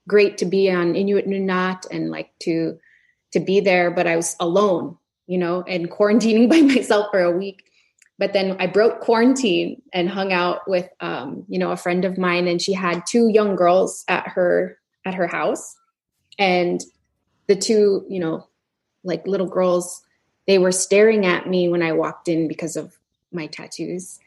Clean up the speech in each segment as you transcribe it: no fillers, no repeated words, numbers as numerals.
great to be on Inuit Nunat and like to be there, but I was alone, and quarantining by myself for a week. But then I broke quarantine and hung out with, a friend of mine, and she had 2 young girls at her house. And the 2, like little girls, they were staring at me when I walked in because of my tattoos.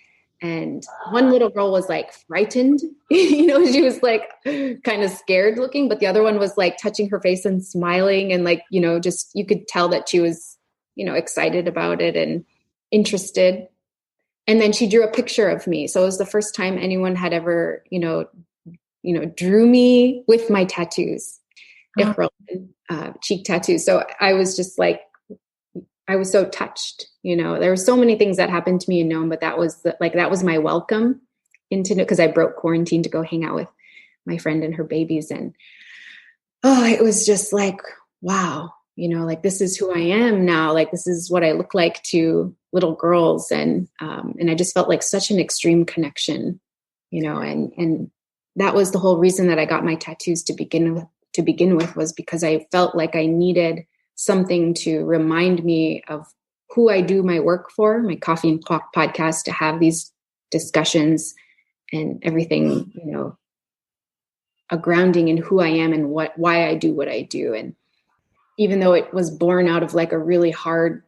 And one little girl was like frightened, she was like kind of scared looking, but the other one was like touching her face and smiling. And like, just, you could tell that she was, excited about it and interested. And then she drew a picture of me. So it was the first time anyone had ever, drew me with my tattoos, cheek tattoos. So I was just like, I was so touched, there were so many things that happened to me in Nome, but that was that was my welcome into, because I broke quarantine to go hang out with my friend and her babies. And, it was just like, wow, like this is who I am now. Like, this is what I look like to little girls. And I just felt like such an extreme connection, and that was the whole reason that I got my tattoos to begin with was because I felt like I needed something to remind me of who I do my work for, my Coffee and Clock podcast, to have these discussions and everything, a grounding in who I am and why I do what I do. And even though it was born out of like a really hard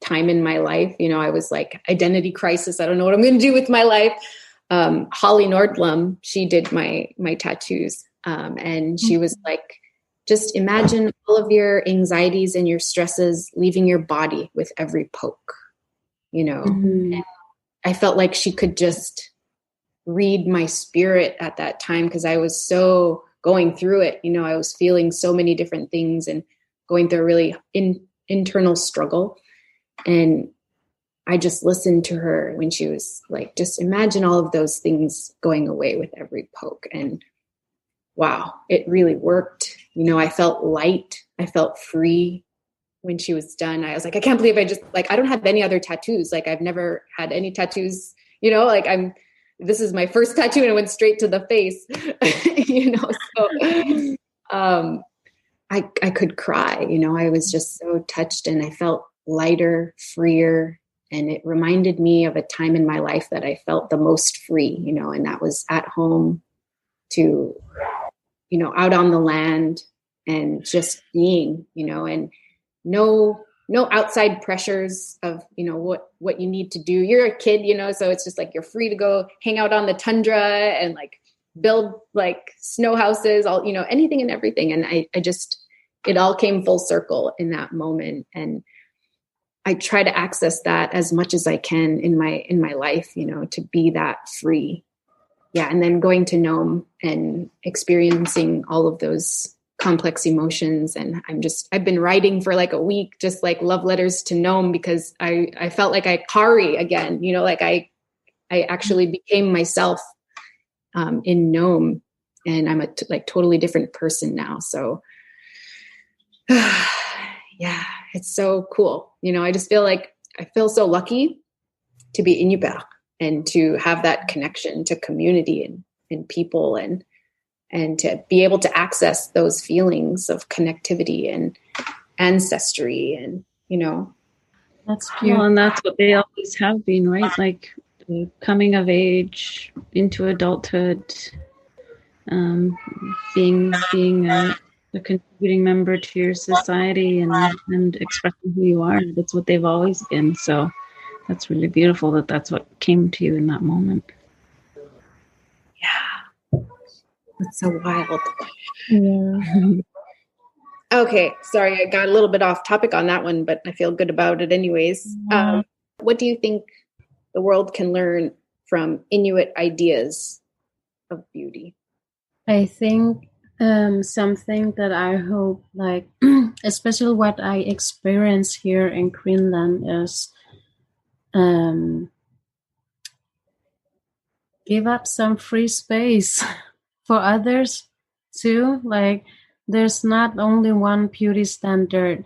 time in my life, I was like identity crisis. I don't know what I'm going to do with my life. Holly Nordblom, she did my tattoos. And she was like, just imagine all of your anxieties and your stresses leaving your body with every poke, And I felt like she could just read my spirit at that time because I was so going through it. I was feeling so many different things and going through a really internal struggle. And I just listened to her when she was like, just imagine all of those things going away with every poke. And wow, it really worked. I felt light. I felt free when she was done. I was like, I can't believe I don't have any other tattoos. Like, I've never had any tattoos, this is my first tattoo and it went straight to the face, so, I could cry, I was just so touched and I felt lighter, freer. And it reminded me of a time in my life that I felt the most free, and that was at home to, out on the land and just being, and no outside pressures of, what you need to do. You're a kid, so it's just like, you're free to go hang out on the tundra and like build like snow houses, all, anything and everything. And I just, it all came full circle in that moment. And I try to access that as much as I can in my life, to be that free. Yeah. And then going to Nome and experiencing all of those complex emotions. And I've been writing for like a week, just like love letters to Nome, because I felt like I Kari again, like I actually became myself in Nome, and I'm a totally different person now. So yeah, it's so cool. I just feel like I feel so lucky to be Inuit and to have that connection to community and people and to be able to access those feelings of connectivity and ancestry and, That's beautiful. And that's what they always have been, right? Like the coming of age into adulthood, being a contributing member to your society and expressing who you are. That's what they've always been. So that's really beautiful that's what came to you in that moment. Yeah. That's so wild. Yeah. Okay. Sorry, I got a little bit off topic on that one, but I feel good about it anyways. Yeah. What do you think the world can learn from Inuit ideas of beauty? I think something that I hope, like, especially what I experience here in Greenland, is give up some free space for others too. Like, there's not only one beauty standard,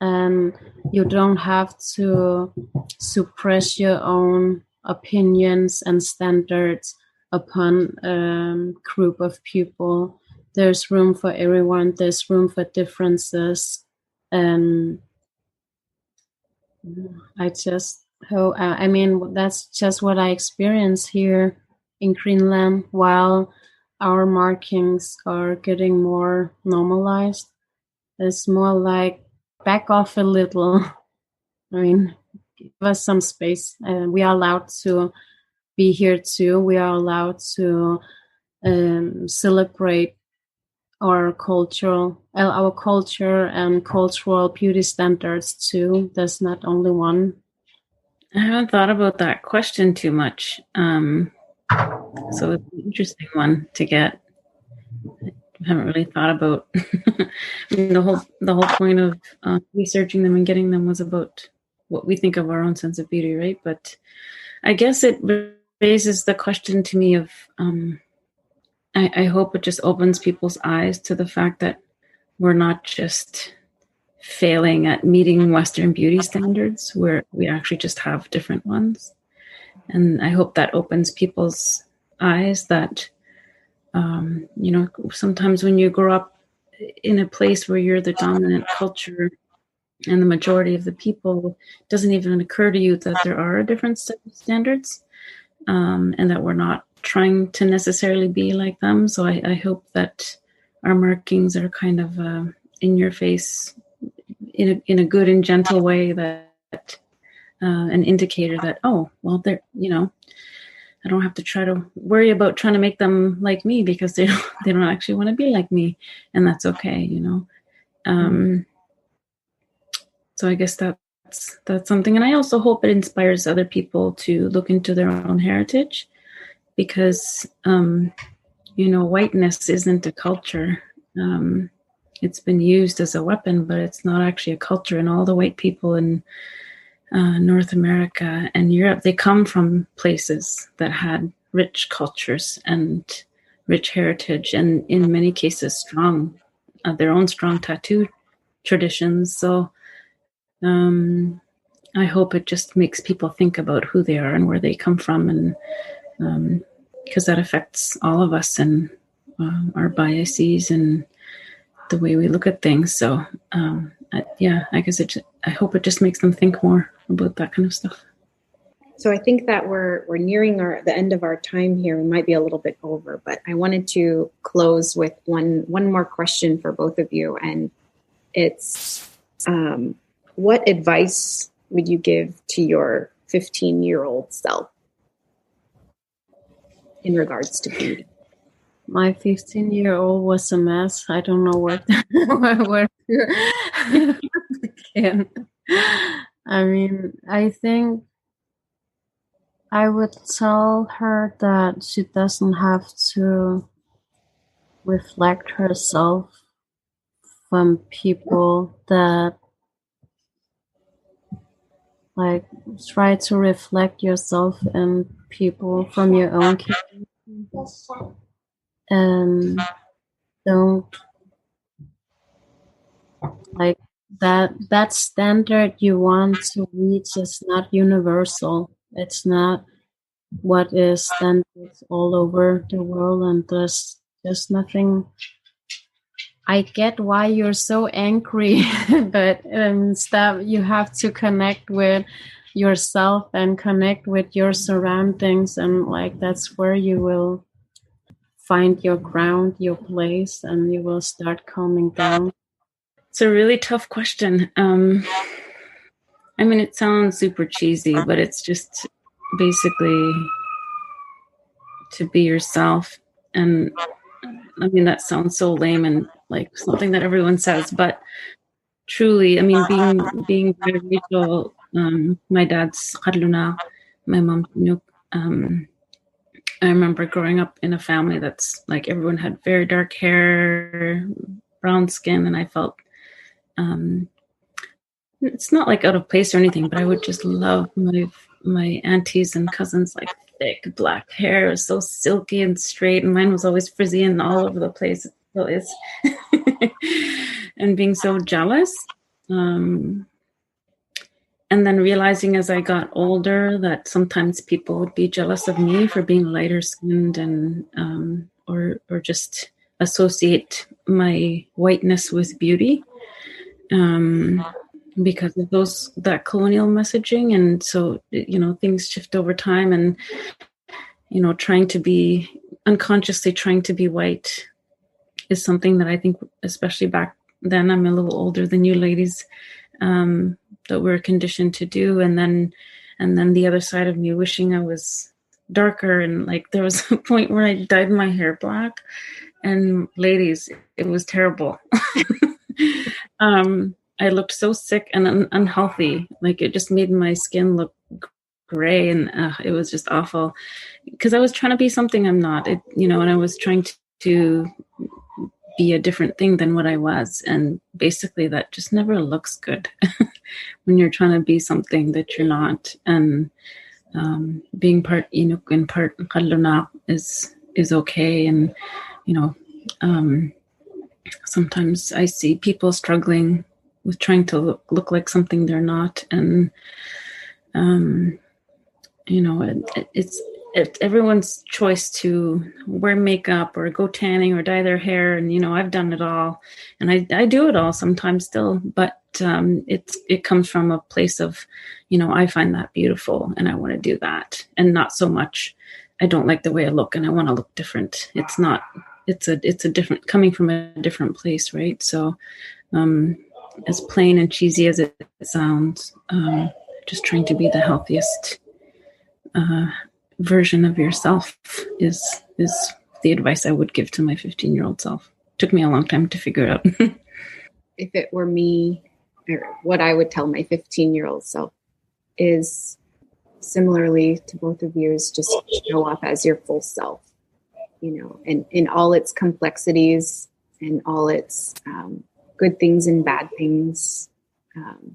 and you don't have to suppress your own opinions and standards upon a group of people. there's room for everyone. There's room for differences. And I just hope, I mean, that's just what I experience here in Greenland while our markings are getting more normalized. It's more like back off a little. I mean, give us some space. We are allowed to be here too. We are allowed to celebrate our culture and cultural beauty standards too. There's not only one. I haven't thought about that question too much. So it's an interesting one to get. I haven't really thought about. I mean, the whole point of researching them and getting them was about what we think of our own sense of beauty, right? But I guess it raises the question to me of I hope it just opens people's eyes to the fact that we're not just failing at meeting Western beauty standards, where we actually just have different ones. And I hope that opens people's eyes that, sometimes when you grow up in a place where you're the dominant culture and the majority of the people, it doesn't even occur to you that there are a different set of standards, and that we're not trying to necessarily be like them. So I hope that our markings are kind of in your face in a good and gentle way, that an indicator that, oh, well, they're, I don't have to try to worry about trying to make them like me, because they don't actually want to be like me, and that's okay, So I guess that's something. And I also hope it inspires other people to look into their own heritage, because whiteness isn't a culture. It's been used as a weapon, but it's not actually a culture. And all the white people in North America and Europe, they come from places that had rich cultures and rich heritage, and in many cases their own strong tattoo traditions. So I hope it just makes people think about who they are and where they come from, and because that affects all of us and our biases and the way we look at things. So I guess I hope it just makes them think more about that kind of stuff. So I think that we're nearing the end of our time here. We might be a little bit over, but I wanted to close with one more question for both of you, and it's what advice would you give to your 15-year-old self in regards to beauty? My 15-year-old was a mess. I don't know where to begin. I mean, I think I would tell her that she doesn't have to reflect herself from people, that like try to reflect yourself in people from your own community, and don't like that standard you want to reach is not universal. It's not what is standard all over the world, and there's nothing. I get why you're so angry, but you have to connect with yourself and connect with your surroundings, and like that's where you will find your ground, your place, and you will start calming down. It's a really tough question. I mean, it sounds super cheesy, but it's just basically to be yourself. And I mean, that sounds so lame and like something that everyone says, but truly, I mean, being Rachel, my dad's Hadluna, my mom, I remember growing up in a family that's like everyone had very dark hair, brown skin, and I felt it's not like out of place or anything, but I would just love my aunties and cousins, like thick black hair. It was so silky and straight, and mine was always frizzy and all over the place. It still is. And being so jealous. And then realizing as I got older that sometimes people would be jealous of me for being lighter skinned and or just associate my whiteness with beauty because of that colonial messaging. And so, things shift over time, and, unconsciously trying to be white is something that I think, especially back then, I'm a little older than you ladies, that we're conditioned to do. And then the other side of me wishing I was darker. And like, there was a point where I dyed my hair black, and ladies, it was terrible. I looked so sick and unhealthy. Like, it just made my skin look gray, and it was just awful because I was trying to be something I'm not, and I was trying to be a different thing than what I was. And basically that just never looks good when you're trying to be something that you're not. And being part Inuk and part Kalunaq is okay. And, sometimes I see people struggling with trying to look like something they're not. And, it's everyone's choice to wear makeup or go tanning or dye their hair. And, I've done it all, and I do it all sometimes still, but it comes from a place of, I find that beautiful and I want to do that. And not so much, I don't like the way I look and I want to look different. It's a different, coming from a different place. Right. So, as plain and cheesy as it sounds, just trying to be the healthiest, version of yourself is the advice I would give to my 15-year-old self. Took me a long time to figure it out. If it were me, or what I would tell my 15-year-old self is similarly to both of you, is just show up as your full self, and in all its complexities and all its good things and bad things.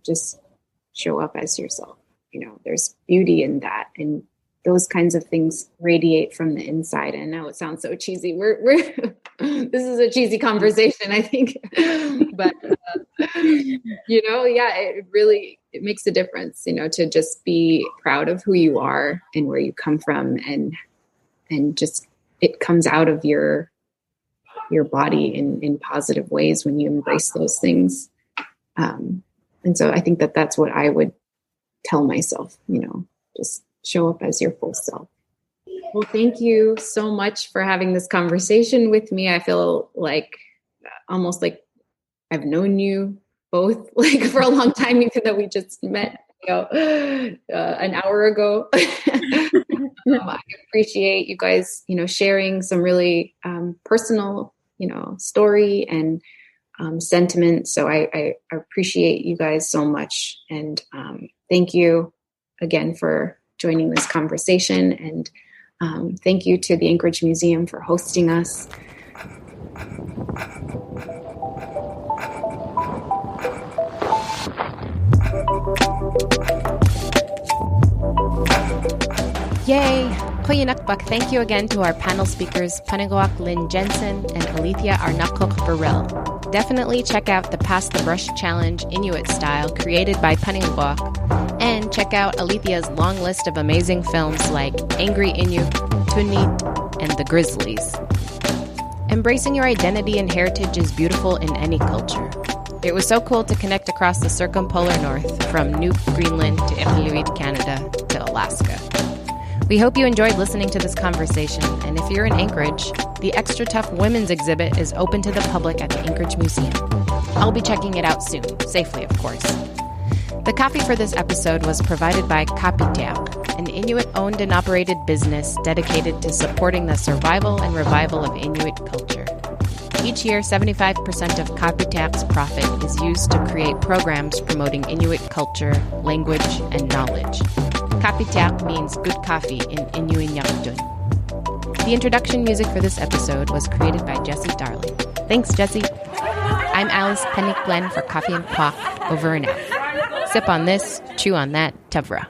Just show up as yourself. There's beauty in that, and those kinds of things radiate from the inside. And I know it sounds so cheesy. We're this is a cheesy conversation, I think, but it makes a difference, to just be proud of who you are and where you come from, and just it comes out of your body in positive ways when you embrace those things. And so I think that's what I would tell myself, just show up as your full self. Well, thank you so much for having this conversation with me. I feel like almost like I've known you both for a long time, even though we just met an hour ago. I appreciate you guys, sharing some really personal, story and sentiment. So I appreciate you guys so much. And thank you again for joining this conversation. And thank you to the Anchorage Museum for hosting us. Yay! Paninnguaq, thank you again to our panel speakers, Paninnguaq Lind-Jensen and Alethea Arnaquq-Baril. Definitely check out the Pass the Brush Challenge Inuit style created by Paninnguaq, and check out Alethea's long list of amazing films like Angry Inuit, Tunit, and The Grizzlies. Embracing your identity and heritage is beautiful in any culture. It was so cool to connect across the circumpolar north, from Nuuk, Greenland, to Inuit, Canada, to Alaska. We hope you enjoyed listening to this conversation, and if you're in Anchorage, the Extra Tough Women's exhibit is open to the public at the Anchorage Museum. I'll be checking it out soon, safely of course. The coffee for this episode was provided by Kapitiaq, an Inuit-owned and operated business dedicated to supporting the survival and revival of Inuit culture. Each year, 75% of Kapitiaq's profit is used to create programs promoting Inuit culture, language, and knowledge. Kapitiaq means good coffee in Inuinnaqtun. The introduction music for this episode was created by Jesse Darling. Thanks, Jesse. I'm Alice Paninnguaq Lind for Coffee and Quack, over and out. Sip on this, chew on that, Tevra.